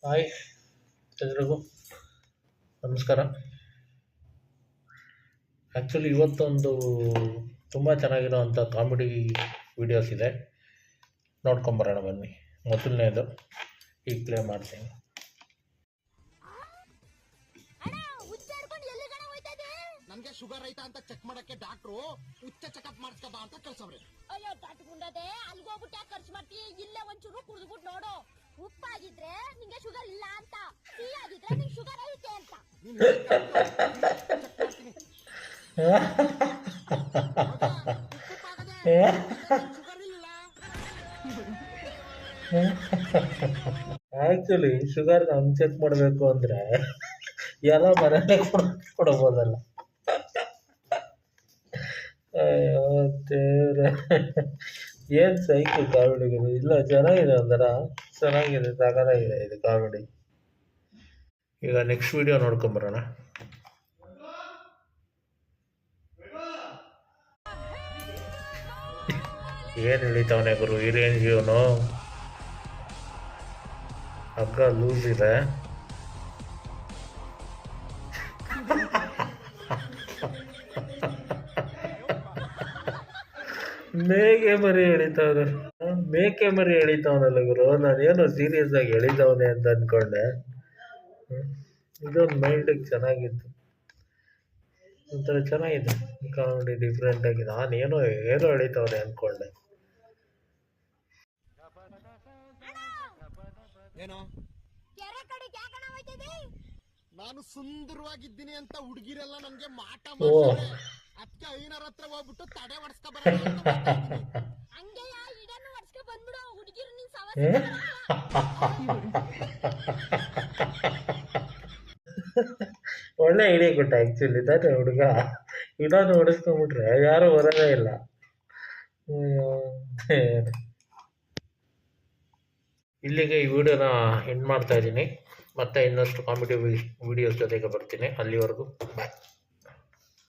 Hi ಎಲ್ರಿಗೂ ನಮಸ್ಕಾರ. Actually ಇವತ್ತೊಂದು ತುಂಬ ಚೆನ್ನಾಗಿರೋವಂಥ ಕಾಮಿಡಿ ವೀಡಿಯೋಸ್ ಇದೆ, ನೋಡ್ಕೊಂಬರೋಣ ಬನ್ನಿ. ಮೊದಲನೇದು ಈಗ ಪ್ಲೇ ಮಾಡ್ತೀನಿ. ನನ್ಗೆ ಶುಗರ್ ಐತಾ ಅಂತ ಚೆಕ್ ಮಾಡಕ್ಕೆ ಡಾಕ್ಟ್ರು ಉಚ್ಚ ಚೆಕಪ್ ಮಾಡಿಸ್ಕಬಾ ಅಂತ ಕಳ್ಸವ್ರೆ. ಅಯ್ಯೋ ದಾಟ್ಕೊಂಡದೆ ಅಲ್ಲಿಗೆ ಹೋಗ್ಬಿಟ್ಟು ಯಾಕೆ ಖರ್ಚು ಮಾಡ್ತೀವಿ? ಇಲ್ಲೇ ಒಂಚೂರು ಕುಡಿದ್ಬಿಟ್ಟು ನೋಡು. ಉಪ್ಪಾಗಿದ್ರೆ ನಿಂಗೆ ಶುಗರ್ ಇಲ್ಲ ಅಂತ, ಸಿಹಿ ಆಗಿದ್ರೆ ನಿಂಗೆ ಶುಗರ್ ಐತೆ ಅಂತ. ಶುಗರ್ ಇಲ್ಲ. ಆ್ಯಕ್ಚುಲಿ ಶುಗರ್ ಹಂಗೆ ಚೆಕ್ ಮಾಡಬೇಕು ಅಂದರೆ ಎಲ್ಲ ಮನೆಯಲ್ಲೇ ಕೊಡ್ಬೋದಲ್ಲ. ಅಯ್ಯೋ ದೇವ್ರೆ, ಏನು ಸೈಕು ಕಾಮಿಡಿಗಳು. ಇಲ್ಲ, ಚೆನ್ನಾಗಿದೆ, ಒಂಥರ ಚೆನ್ನಾಗಿದೆ, ಸಗದಾಗಿದೆ ಇದು ಕಾಮಿಡಿ. ಈಗ ನೆಕ್ಸ್ಟ್ ವಿಡಿಯೋ ನೋಡ್ಕೊಂಬರೋಣ. ಏನು ಹಿಡಿತವನೆ ಗುರು ಈ ರೇಂಜ್ ಇವನು. ಹಗ್ಗ ಲೂಸ್ ಇದೆ. ಮೇಕೆ ಮರಿ ಎಳಿತಾವನಲ್ಲ ಗುರು. ನಾನೇನು ಸೀರಿಯಸ್ ಆಗಿ ಎಳಿತಾವನೆ ಅಂತ ಅಂದ್ಕೊಂಡೆ. ಇದೊಂದು ಮೈಂಡಿಗೆ ಚೆನ್ನಾಗಿತ್ತು, ಒಂಥರ ಚೆನ್ನಾಗಿದೆ ಕಾಮಿಡಿ, ಡಿಫ್ರೆಂಟ್ ಆಗಿದೆ. ನಾನೇನೋ ಎಳಿತಾವನೆ ಅಂದ್ಕೊಂಡೆ. ಏನೋ ಕೆರೆ ಕಡೆಗೆ ಯಾಕಣ ಹೋಯ್ತಿದೆ? ನಾನು ಸುಂದರವಾಗಿದ್ದೀನಿ ಅಂತ ಹುಡುಗಿರೆಲ್ಲ ನನ್ಗೆ ಮಾಟ ಓ ಮಾಡ್ತಾರೆ. ಅದಕ್ಕೆ ಐನರ ಹತ್ರ ಹೋಗ್ಬಿಟ್ಟು ತಡೆ ಹೊಡ್ಸ್ಕೊ ಹಂಗೆ ಇದನ್ನು ವರ್ಷಕ್ಕೆ ಬಂದ್ಬಿಡು. ಹುಡುಗಿರು ನಿನ್ ಒಳ್ಳೆ ಐಡಿಯಾ ಕೊಟ್ಟ ಆ್ಯಕ್ಚುಲಿ. ತಾನೆ ಹುಡುಗ ಇದನ್ನು ಹೊಡಿಸ್ಕೊಂಡ್ಬಿಟ್ರೆ ಯಾರು ಬರೋದೇ ಇಲ್ಲ. ಇಲ್ಲಿಗೆ ಈ ವಿಡಿಯೋನ ಎಂಡ್ ಮಾಡ್ತಾ ಇದ್ದೀನಿ. ಮತ್ತೆ ಇನ್ನಷ್ಟು ಕಾಮಿಡಿ ವಿಡಿಯೋಸ್ ಜೊತೆಗೆ ಬರ್ತೀನಿ. ಅಲ್ಲಿವರೆಗೂ ಬಾಯ್.